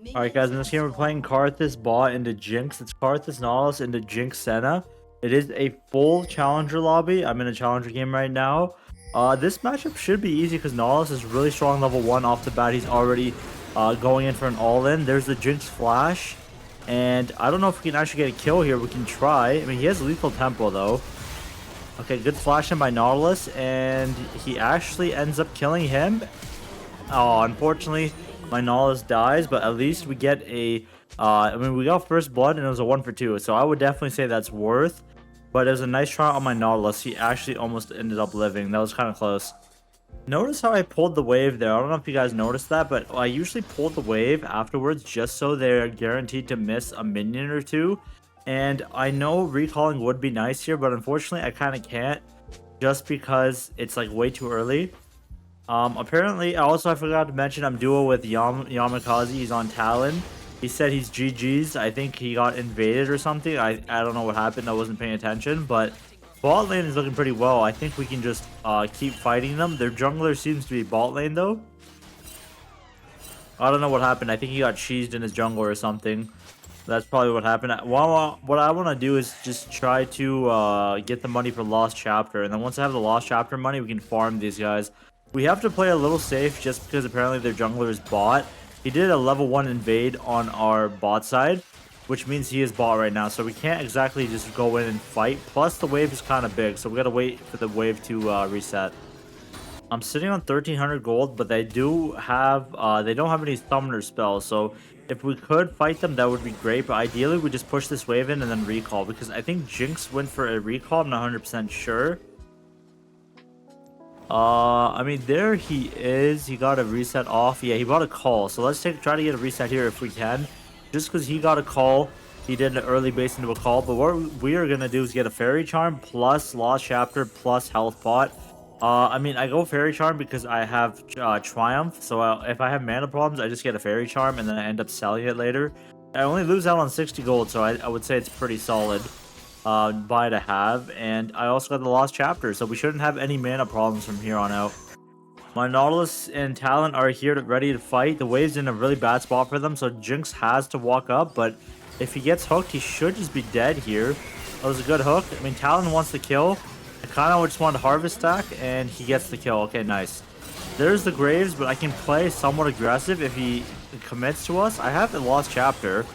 Alright guys, in this game we're playing Karthus bot into Jinx. It's Karthus Nautilus into Jinx Senna. It is a full challenger lobby. I'm in a challenger game right now. This matchup should be easy because Nautilus is really strong level 1 off the bat. He's already going in for an all-in. There's the Jinx flash. And I don't know if we can actually get a kill here. We can try. I mean, he has lethal tempo though. Okay, good flash in by Nautilus. And he actually ends up killing him. Oh, unfortunately, my Nautilus dies, but at least we get a... I mean, we got first blood, and it was a 1 for 2, so I would definitely say that's worth. But it was a nice shot on my Nautilus. He actually almost ended up living. That was kind of close. Notice how I pulled the wave there. I don't know if you guys noticed that, but I usually pull the wave afterwards just so they're guaranteed to miss a minion or two. And I know recalling would be nice here, but unfortunately, I kind of can't just because it's like way too early. Apparently, I forgot to mention I'm duo with Yamakaze. He's on Talon. He said he's GG's. I think he got invaded or something. I don't know what happened. I wasn't paying attention, but Botlane is looking pretty well. I think we can just keep fighting them. Their jungler seems to be Botlane though. I don't know what happened. I think he got cheesed in his jungle or something. That's probably what happened. What I want to do is just try to get the money for Lost Chapter, and then once I have the Lost Chapter money, we can farm these guys. We have to play a little safe just because apparently their jungler is bot. He did a level 1 invade on our bot side, which means he is bot right now. So we can't exactly just go in and fight. Plus the wave is kind of big, so we got to wait for the wave to reset. I'm sitting on 1300 gold, but they don't have any summoner spells. So if we could fight them, that would be great. But ideally, we just push this wave in and then recall, because I think Jinx went for a recall. I'm not 100% sure. I mean, there he is. He got a reset off. Yeah, he bought a call. So let's try to get a reset here if we can. Just because he got a call, he did an early base into a call. But what we are going to do is get a Fairy Charm plus Lost Chapter plus Health Pot. I mean, I go Fairy Charm because I have Triumph. So if I have mana problems, I just get a Fairy Charm and then I end up selling it later. I only lose out on 60 gold, so I would say it's pretty solid buy to have. And I also got the Lost Chapter, so we shouldn't have any mana problems from here on out. My Nautilus and Talon are here ready to fight. The wave's in a really bad spot for them, so Jinx has to walk up, but if he gets hooked, he should just be dead here. That was a good hook. I mean, Talon wants the kill. I kind of just wanted to harvest stack, and he gets the kill. Okay, nice. There's the Graves, but I can play somewhat aggressive if he commits to us. I have the Lost Chapter.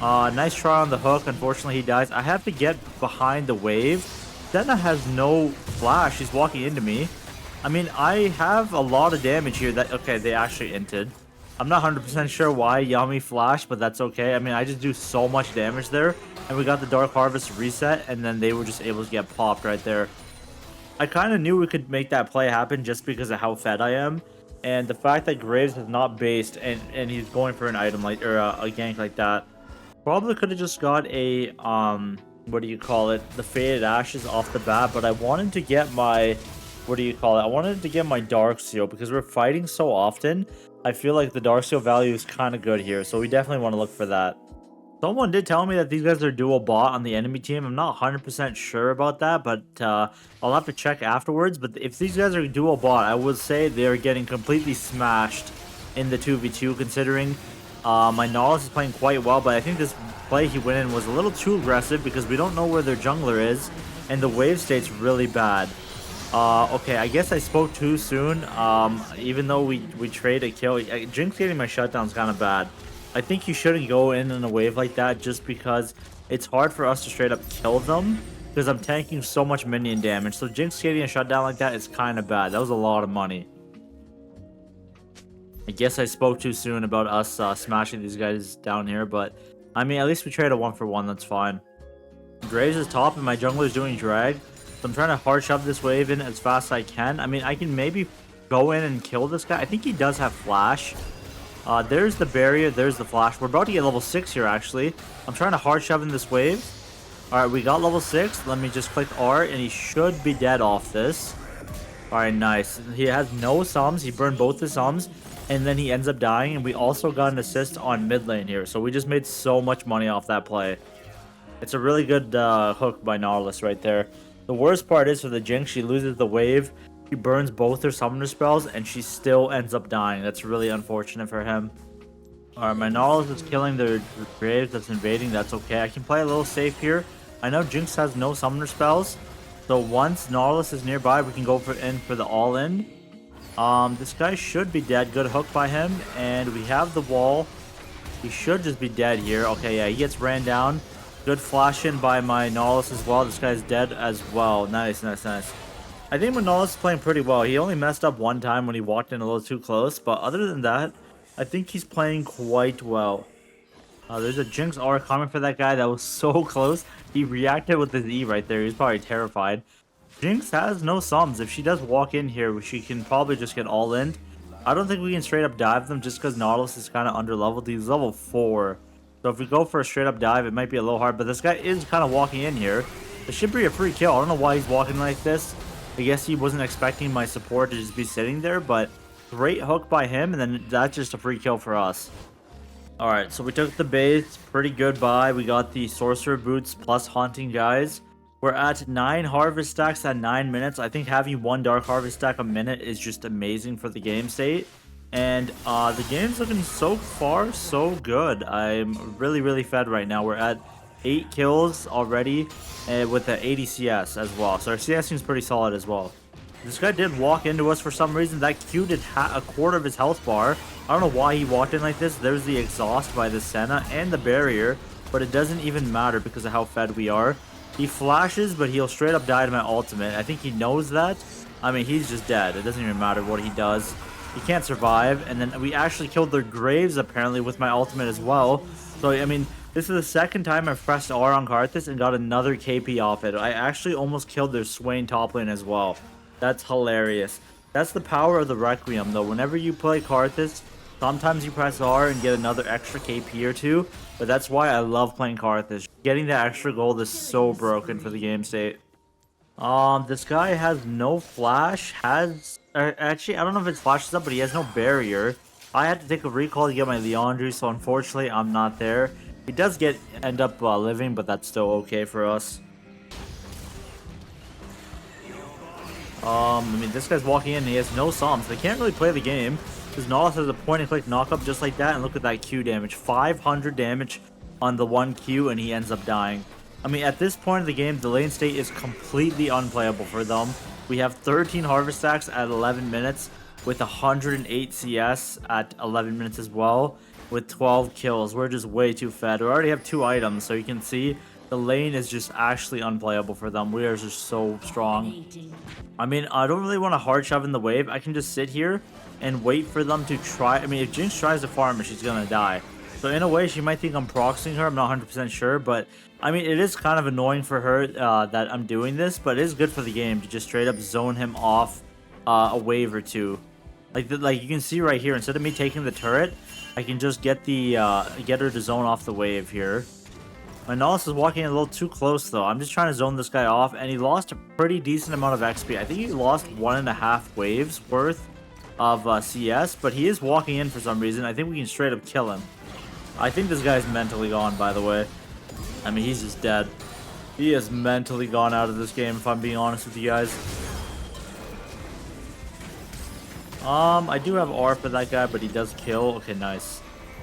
Nice try on the hook. Unfortunately, he dies. I have to get behind the wave. Senna has no flash. He's walking into me. I mean, I have a lot of damage here. Okay, they actually inted. I'm not 100% sure why Yummy flashed, but that's okay. I mean, I just do so much damage there. And we got the Dark Harvest reset, and then they were just able to get popped right there. I kind of knew we could make that play happen just because of how fed I am. And the fact that Graves is not based, and he's going for an item like, or a gank like that. Probably could have just got a, what do you call it? The Faded Ashes off the bat, but I wanted to get my, what do you call it? I wanted to get my Darksteel because we're fighting so often. I feel like the Darksteel value is kind of good here, so we definitely want to look for that. Someone did tell me that these guys are dual bot on the enemy team. I'm not 100% sure about that, but I'll have to check afterwards. But if these guys are dual bot, I would say they're getting completely smashed in the 2v2 considering my Nautilus is playing quite well, but I think this play he went in was a little too aggressive because we don't know where their jungler is, and the wave state's really bad. Okay, I guess I spoke too soon. Even though we trade a kill, Jinx getting my shutdown's kind of bad. I think you shouldn't go in a wave like that just because it's hard for us to straight up kill them because I'm tanking so much minion damage. So Jinx getting a shutdown like that is kind of bad. That was a lot of money. I guess I spoke too soon about us smashing these guys down here, but I mean, at least we trade a 1-for-1. That's fine. Graves is top, and my jungler is doing drag. So I'm trying to hard shove this wave in as fast as I can. I mean, I can maybe go in and kill this guy. I think he does have flash. There's the barrier. There's the flash. We're about to get level 6 here, actually. I'm trying to hard shove in this wave. All right, we got level 6. Let me just click R, and he should be dead off this. All right, nice. He has no sums. He burned both his sums. And then he ends up dying, and we also got an assist on mid lane here. So we just made so much money off that play. It's a really good hook by Nautilus right there. The worst part is for the Jinx, she loses the wave. She burns both her summoner spells, and she still ends up dying. That's really unfortunate for him. Alright, my Nautilus is killing their Graves that's invading. That's okay. I can play a little safe here. I know Jinx has no summoner spells. So once Nautilus is nearby, we can go in for the all-in. This guy should be dead. Good hook by him. And we have the wall. He should just be dead here. Okay, yeah, he gets ran down. Good flash in by my Nautilus as well. This guy's dead as well. Nice, nice, nice. I think my Nautilus is playing pretty well. He only messed up one time when he walked in a little too close. But other than that, I think he's playing quite well. There's a Jinx R coming for that guy. That was so close. He reacted with his E right there. He's probably terrified. Jinx has no sums. If she does walk in here, she can probably just get all in. I don't think we can straight up dive them just because Nautilus is kind of under leveled. He's level 4. So if we go for a straight up dive, it might be a little hard. But this guy is kind of walking in here. This should be a free kill. I don't know why he's walking like this. I guess he wasn't expecting my support to just be sitting there. But great hook by him. And then that's just a free kill for us. Alright, so we took the base. Pretty good buy. We got the Sorcerer Boots plus Haunting Guys. We're at 9 Harvest Stacks at 9 minutes. I think having 1 Dark Harvest Stack a minute is just amazing for the game state. And the game's looking so far so good. I'm really, really fed right now. We're at 8 kills already with the 80 CS as well. So our CS seems pretty solid as well. This guy did walk into us for some reason. That Q did a quarter of his health bar. I don't know why he walked in like this. There's the exhaust by the Senna and the barrier. But it doesn't even matter because of how fed we are. He flashes, but he'll straight up die to my ultimate. I think he knows that. I mean, he's just dead. It doesn't even matter what he does. He can't survive. And then we actually killed their Graves, apparently, with my ultimate as well. So, I mean, this is the second time I've pressed R on Karhus and got another KP off it. I actually almost killed their Swain top lane as well. That's hilarious. That's the power of the Requiem, though. Whenever you play Karhus, sometimes you press R and get another extra KP or two. But that's why I love playing Karhus. Getting that extra gold is so broken for the game state. This guy has no flash. Actually, I don't know if his flash is up, but he has no barrier. I had to take a recall to get my Leandry, so unfortunately, I'm not there. He does end up living, but that's still okay for us. I mean, this guy's walking in and he has no psalms. They can't really play the game because Nautilus has a point-and-click knockup just like that. And look at that Q damage. 500 damage on the 1 Q and he ends up dying. I mean, at this point of the game, the lane state is completely unplayable for them. We have 13 Harvest Stacks at 11 minutes with 108 CS at 11 minutes as well with 12 kills. We're just way too fed. We already have 2 items, so you can see the lane is just actually unplayable for them. We are just so strong. I mean, I don't really want to hard shove in the wave. I can just sit here and wait for them to try. I mean, if Jinx tries to farm her, she's going to die. So in a way, she might think I'm proxying her. I'm not 100% sure. But, I mean, it is kind of annoying for her that I'm doing this. But it is good for the game to just straight up zone him off a wave or two. Like you can see right here, instead of me taking the turret, I can just get her to zone off the wave here. My Nautilus is walking a little too close, though. I'm just trying to zone this guy off, and he lost a pretty decent amount of XP. I think he lost 1.5 waves worth of CS, but he is walking in for some reason. I think we can straight up kill him. I think this guy's mentally gone, by the way. I mean, he's just dead. He is mentally gone out of this game, if I'm being honest with you guys. I do have R for that guy, but he does kill. Okay, nice.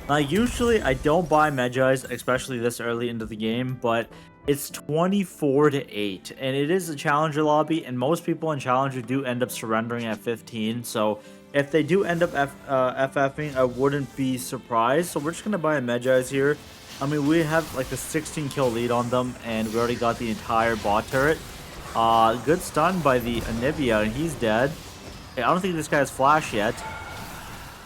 Usually I don't buy Medjais, especially this early into the game, but it's 24-8, and it is a Challenger lobby, and most people in Challenger do end up surrendering at 15, so if they do end up FFing, I wouldn't be surprised. So we're just going to buy a Medjais here. I mean, we have like a 16 kill lead on them, and we already got the entire bot turret. Good stun by the Anivia, and he's dead. I don't think this guy has flash yet.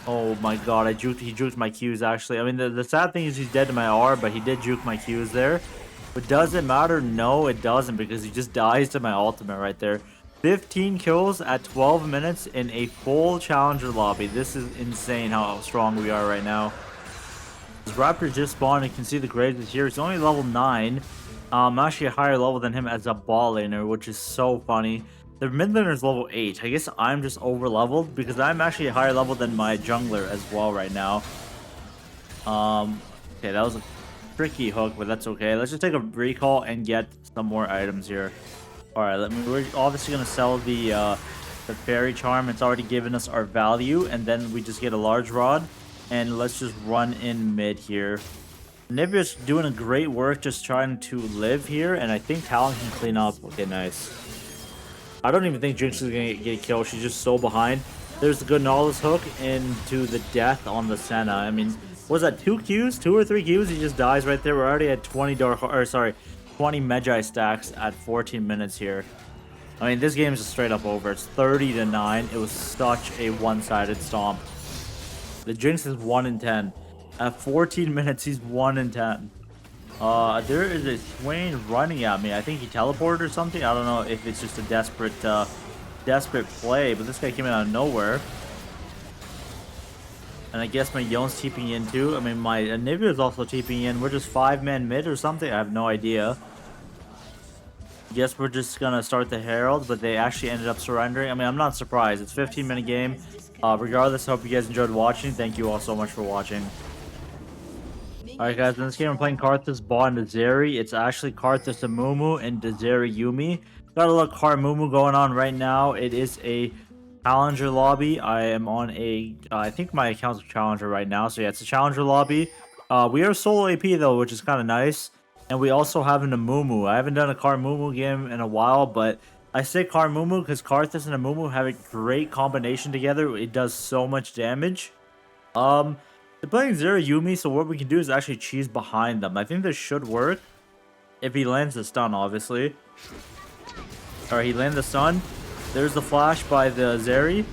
Oh my god, he juked my Qs actually. I mean, the sad thing is he's dead to my R, but he did juke my Qs there. But does it matter? No, it doesn't, because he just dies to my ultimate right there. 15 kills at 12 minutes in a full Challenger lobby. This is insane how strong we are right now. This Raptor just spawned. You can see the Graves is here. He's only level 9. I'm actually a higher level than him as a ball laner, which is so funny. The mid laner is level 8. I guess I'm just over leveled because I'm actually a higher level than my jungler as well right now. Okay, that was a tricky hook, but that's okay. Let's just take a recall and get some more items here. Alright, we're obviously gonna sell the fairy charm. It's already given us our value, and then we just get a large rod. And let's just run in mid here. Nibia's doing a great work just trying to live here, and I think Talon can clean up. Okay, nice. I don't even think Jinx is gonna get killed. She's just so behind. There's the good Nautilus hook into the death on the Senna. I mean, was that 2 Qs? 2 or 3 Qs? He just dies right there. We're already at 20 20 Magi stacks at 14 minutes here. I mean, this game is just straight up over. It's 30-9. It was such a one-sided stomp. The Jinx is 1 in 10. At 14 minutes, he's 1 in 10. There is a Swain running at me. I think he teleported or something. I don't know if it's just a desperate play, but this guy came out of nowhere. And I guess my Yon's TPing in too. I mean, my Anivia is also TPing in. We're just 5-man mid or something. I have no idea. Guess we're just gonna start the Herald, but they actually ended up surrendering. I mean, I'm not surprised. It's a 15-minute game. Regardless, I hope you guys enjoyed watching. Thank you all so much for watching. Alright guys, in this game I'm playing Karthus bot and Dezeri. It's actually Karthus Amumu and Dezeri Yuumi. Got a little Karmumu going on right now. It is a challenger lobby. I am on a, I think my account's a challenger right now. So yeah, it's a challenger lobby. We are solo AP though, which is kind of nice. And we also have an Amumu. I haven't done a Karmumu game in a while, but I say Karmumu because Karthus and Amumu have a great combination together. It does so much damage. They're playing Dezeri Yuumi, so what we can do is actually cheese behind them. I think this should work. If he lands the stun, obviously. Alright, he landed the stun. There's the flash by the Dezeri.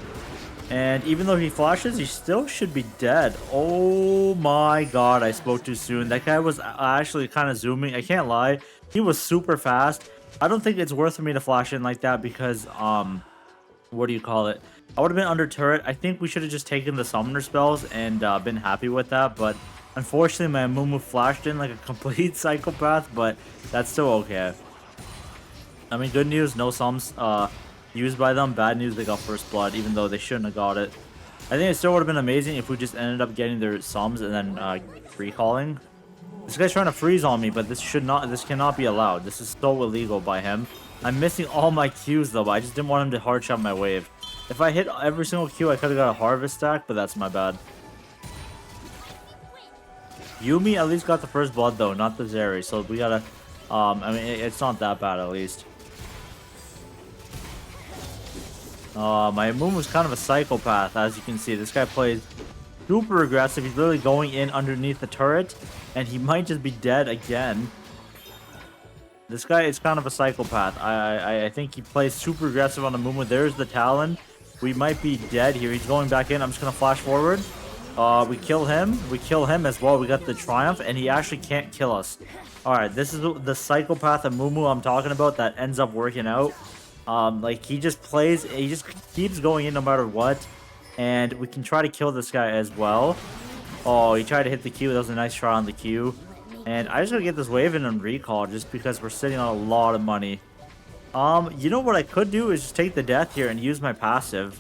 And even though he flashes, he still should be dead. Oh my god, I spoke too soon. That guy was actually kind of zooming. I can't lie. He was super fast. I don't think it's worth for me to flash in like that because, what do you call it? I would have been under turret. I think we should have just taken the summoner spells and been happy with that. But unfortunately, my Mumu flashed in like a complete psychopath. But that's still okay. I mean, good news, no sums used by them. Bad news, they got first blood, even though they shouldn't have got it. I think it still would have been amazing if we just ended up getting their sums and then recalling. This guy's trying to freeze on me, but this cannot be allowed. This is so illegal by him. I'm missing all my Qs though, but I just didn't want him to hard shot my wave. If I hit every single Q, I could have got a harvest stack, but that's my bad. Yuumi at least got the first blood though, not the Dezeri, so we gotta, I mean, it's not that bad at least. My Moon was kind of a psychopath, as you can see. This guy plays super aggressive. He's literally going in underneath the turret, and he might just be dead again. This guy is kind of a psychopath. I think he plays super aggressive on the Mumu. There's the Talon. We might be dead here. He's going back in. I'm just going to flash forward. We kill him. We kill him as well. We got the Triumph, and he actually can't kill us. Alright, this is the psychopath of Mumu I'm talking about that ends up working out. Like, he just keeps going in no matter what. And we can try to kill this guy as well. Oh, he tried to hit the Q. That was a nice try on the Q. And I just gotta get this wave in and recall just because we're sitting on a lot of money. You know what I could do is just take the death here and use my passive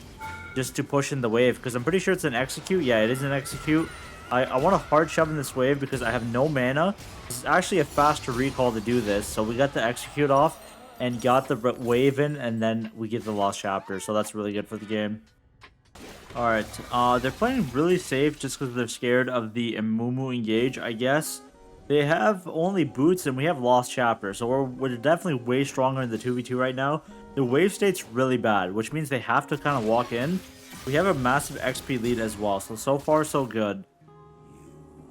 just to push in the wave because I'm pretty sure it's an execute. Yeah, it is an execute. I want to hard shove in this wave because I have no mana. This is actually a faster recall to do this. So we got the execute off and got the wave in, and then we get the lost chapter. So that's really good for the game. Alright, they're playing really safe just because they're scared of the Amumu engage, I guess. They have only boots and we have lost chapter, so we're definitely way stronger in the 2v2 right now. The wave state's really bad, which means they have to kind of walk in. We have a massive XP lead as well, so far so good.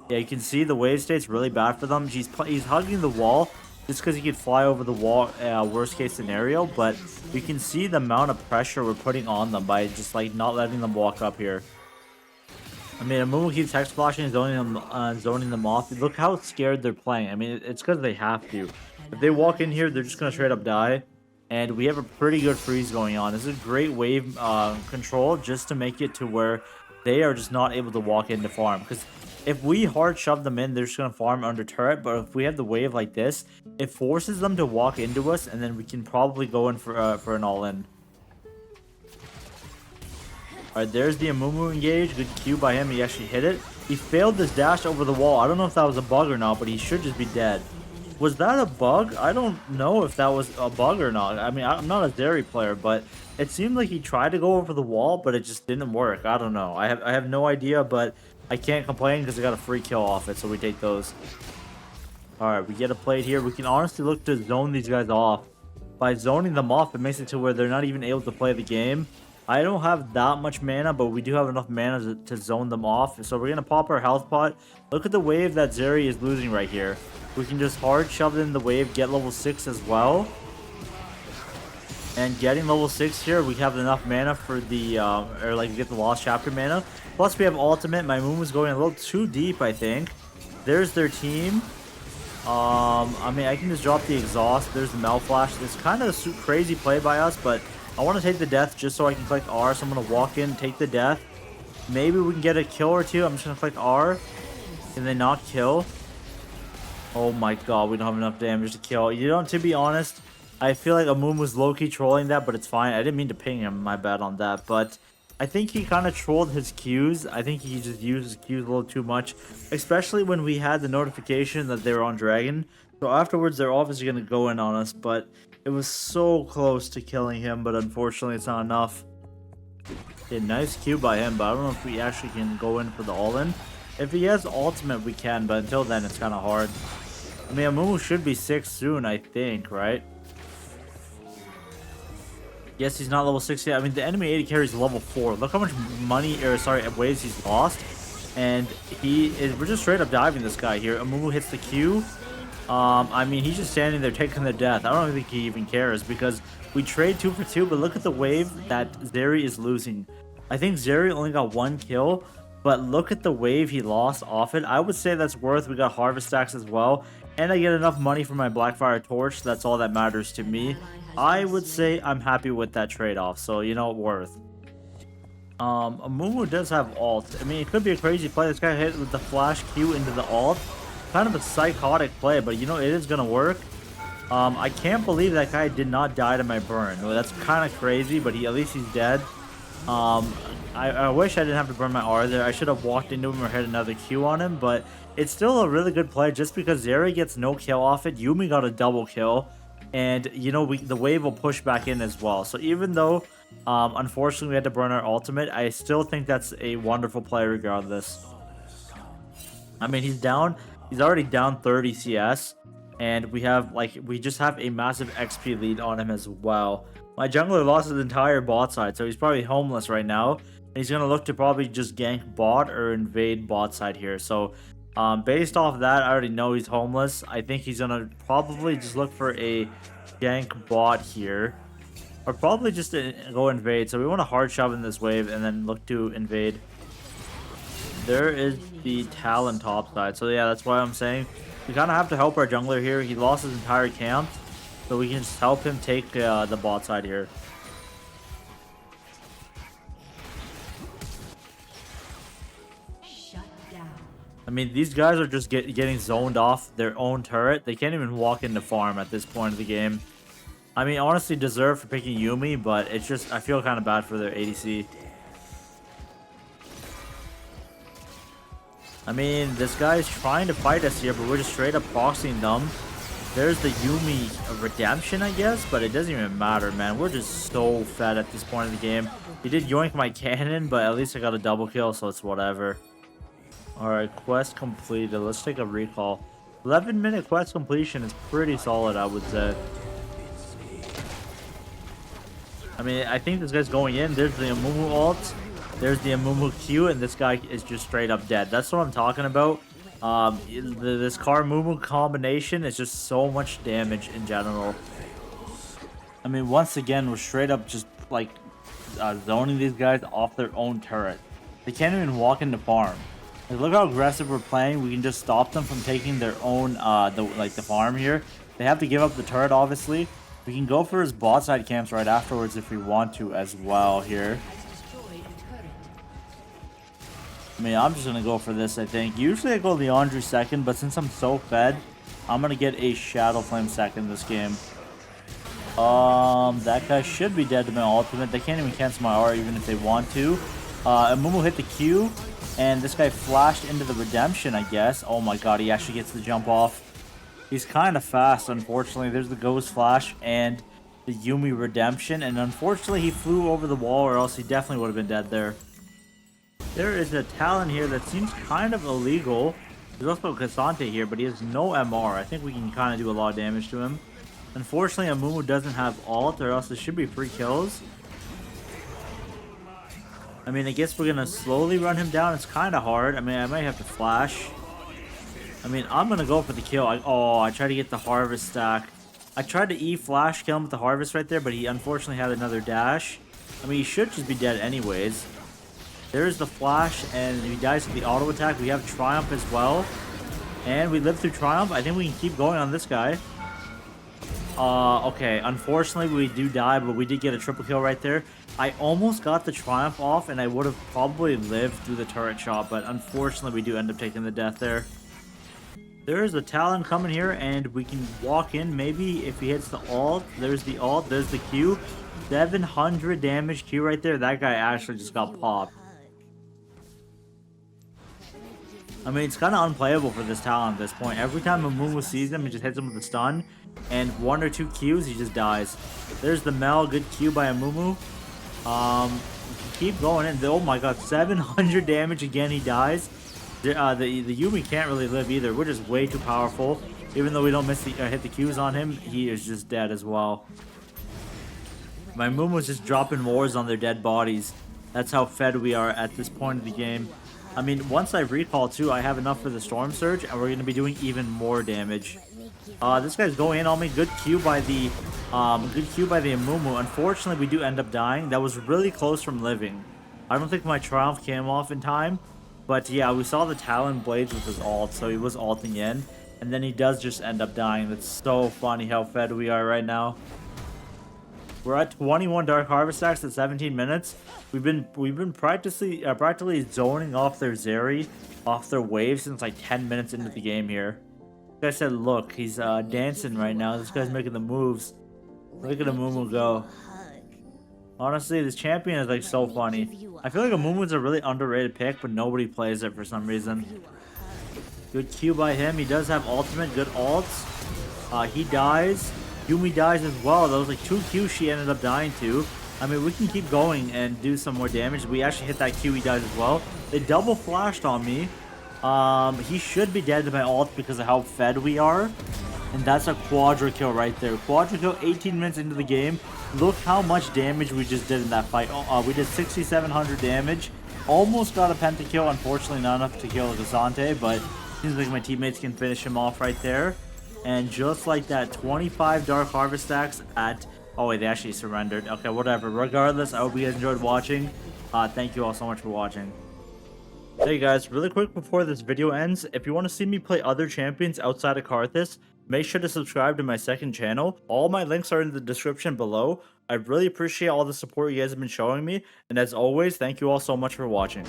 Yeah, you can see the wave state's really bad for them. He's hugging the wall just because he could fly over the wall, worst case scenario, but you can see the amount of pressure we're putting on them by just like not letting them walk up here. I mean, Amumu keeps text flashing and zoning them off. Look how scared they're playing. I mean, it's because they have to. If they walk in here, they're just going to straight up die. And we have a pretty good freeze going on. This is a great wave control just to make it to where they are just not able to walk into farm. Because if we hard shove them in, they're just going to farm under turret. But if we have the wave like this, it forces them to walk into us. And then we can probably go in for an all-in. Alright, there's the Amumu engage. Good Q by him. He actually hit it. He failed this dash over the wall. I don't know if that was a bug or not, but he should just be dead. Was that a bug? I don't know if that was a bug or not. I mean, I'm not a Dezeri player, but it seemed like he tried to go over the wall, but it just didn't work. I don't know. I have no idea, but I can't complain because I got a free kill off it, so we take those. Alright, we get a plate here. We can honestly look to zone these guys off. By zoning them off, it makes it to where they're not even able to play the game. I don't have that much mana, but we do have enough mana to zone them off. So we're going to pop our health pot. Look at the wave that Zeri is losing right here. We can just hard shove it in the wave, get level 6 as well. And getting level 6 here, we have enough mana for the, or like get the Lost Chapter mana. Plus we have ultimate. My moon was going a little too deep, I think. There's their team. I mean, I can just drop the exhaust. There's the Mel Flash. It's kind of a crazy play by us, but I want to take the death just so I can click R. So I'm going to walk in, take the death. Maybe we can get a kill or two. I'm just going to click R. Can they not kill? Oh my god, we don't have enough damage to kill. You know, to be honest, I feel like Amumu was low-key trolling that, but it's fine. I didn't mean to ping him, my bad on that, but I think he kind of trolled his Qs. I think he just used his Qs a little too much, especially when we had the notification that they were on Dragon. So afterwards, they're obviously going to go in on us, but it was so close to killing him, but unfortunately, it's not enough. Okay, nice Q by him, but I don't know if we actually can go in for the all-in. If he has ultimate, we can, but until then, it's kind of hard. I mean, Amumu should be 6 soon, I think, right? Yes, he's not level 6 yet. I mean, the enemy AD carries level 4. Look how much money, or sorry, waves he's lost. And we're just straight up diving this guy here. Amumu hits the Q. I mean, he's just standing there taking the death. I don't think he even cares because we trade 2 for 2, but look at the wave that Zeri is losing. I think Zeri only got 1 kill, but look at the wave he lost off it. I would say that's worth. We got harvest stacks as well, and I get enough money for my Blackfire Torch. That's all that matters to me. I would say I'm happy with that trade-off, so you know, worth. Amumu does have ult. I mean, it could be a crazy play. This guy hit with the flash Q into the ult. Kind of a psychotic play, but you know, it is gonna work. I can't believe that guy did not die to my burn. Well, that's kind of crazy, but at least he's dead. I wish I didn't have to burn my R there. I should have walked into him or hit another Q on him, but it's still a really good play just because Zeri gets no kill off it. Yuumi got a double kill, and you know, the wave will push back in as well. So even though unfortunately we had to burn our ultimate, I still think that's a wonderful play regardless. I mean, he's already down 30 CS, and we just have a massive XP lead on him as well. My jungler lost his entire bot side, so he's probably homeless right now. And he's going to look to probably just gank bot or invade bot side here. So based off that, I already know he's homeless. I think he's going to probably just look for a gank bot here. Or probably just go invade. So we want to hard shove in this wave and then look to invade. There is the Talon top side. So yeah, that's why I'm saying we kind of have to help our jungler here. He lost his entire camp. So we can just help him take the bot side here. Shut down. I mean, these guys are just getting zoned off their own turret. They can't even walk into farm at this point of the game. I mean, honestly, deserve for picking Yuumi, but it's just, I feel kind of bad for their ADC. I mean, this guy's trying to fight us here, but we're just straight up proxying them. There's the Yuumi redemption, I guess, but it doesn't even matter, man. We're just so fed at this point of the game. He did yoink my cannon, but at least I got a double kill, so it's whatever. Alright, quest completed. Let's take a recall. 11-minute quest completion is pretty solid, I would say. I mean, I think this guy's going in. There's the Amumu ult. There's the Amumu Q, and this guy is just straight up dead. That's what I'm talking about. This Karhus combination is just so much damage in general. I mean, once again, we're straight up just like zoning these guys off their own turret. They can't even walk into farm. Like, look how aggressive we're playing. We can just stop them from taking their own the farm here. They have to give up the turret, obviously. We can go for his bot side camps right afterwards if we want to as well here. I mean, I'm just going to go for this, I think. Usually I go Leandre second, but since I'm so fed, I'm going to get a Shadow Flame second this game. That guy should be dead to my ultimate. They can't even cancel my R even if they want to. Amumu hit the Q, and this guy flashed into the redemption, I guess. Oh my god, he actually gets the jump off. He's kind of fast, unfortunately. There's the Ghost Flash and the Yuumi redemption, and unfortunately he flew over the wall, or else he definitely would have been dead there. There is a Talon here that seems kind of illegal. There's also Cassante here, but he has no MR. I think we can kind of do a lot of damage to him. Unfortunately, Amumu doesn't have ult, or else it should be free kills. I mean, I guess we're going to slowly run him down. It's kind of hard. I mean, I might have to flash. I mean, I'm going to go for the kill. I tried to get the harvest stack. I tried to E-flash kill him with the harvest right there, but he unfortunately had another dash. I mean, he should just be dead anyways. There's the flash, and he dies with the auto attack. We have Triumph as well. And we live through Triumph. I think we can keep going on this guy. Okay. Unfortunately, we do die, but we did get a triple kill right there. I almost got the Triumph off, and I would have probably lived through the turret shot, but unfortunately, we do end up taking the death there. There's a Talon coming here, and we can walk in. Maybe if he hits the ult. There's the ult. There's the Q. 700 damage Q right there. That guy actually just got popped. I mean, it's kind of unplayable for this Talon at this point. Every time Amumu sees him, he just hits him with a stun. And 1 or 2 Qs, he just dies. There's the Mel. Good Q by Amumu. Keep going in. Oh my god, 700 damage again. He dies. The Yumi can't really live either. We're just way too powerful. Even though we don't miss the hit the Qs on him, he is just dead as well. My Mumu's just dropping wars on their dead bodies. That's how fed we are at this point of the game. I mean, once I recall too, I have enough for the Storm Surge, and we're going to be doing even more damage. This guy's going in on me. Good Q by the Amumu. Unfortunately, we do end up dying. That was really close from living. I don't think my Triumph came off in time. But yeah, we saw the Talon Blades with his ult, so he was ulting in. And then he does just end up dying. That's so funny how fed we are right now. We're at 21 Dark Harvest stacks at 17 minutes. We've been practically zoning off their Zeri, off their wave since like 10 minutes into the game here. Like I said, look, he's dancing right now. This guy's making the moves. Look at Amumu go. Honestly, this champion is like so funny. I feel like Amumu's a really underrated pick, but nobody plays it for some reason. Good Q by him. He does have ultimate. Good ults. He dies. Yumi dies as well. That was like 2 Qs she ended up dying to. I mean, we can keep going and do some more damage. We actually hit that Q. He dies as well. They double flashed on me. He should be dead to my ult because of how fed we are. And that's a quadra kill right there. Quadra kill 18 minutes into the game. Look how much damage we just did in that fight. We did 6,700 damage. Almost got a pentakill. Unfortunately, not enough to kill Cassante, but seems like my teammates can finish him off right there. And just like that, 25 Dark Harvest stacks at... Oh, wait, they actually surrendered. Okay, whatever. Regardless, I hope you guys enjoyed watching. Thank you all so much for watching. Hey guys, really quick before this video ends, if you want to see me play other champions outside of Karhus, make sure to subscribe to my second channel. All my links are in the description below. I really appreciate all the support you guys have been showing me, and as always, thank you all so much for watching.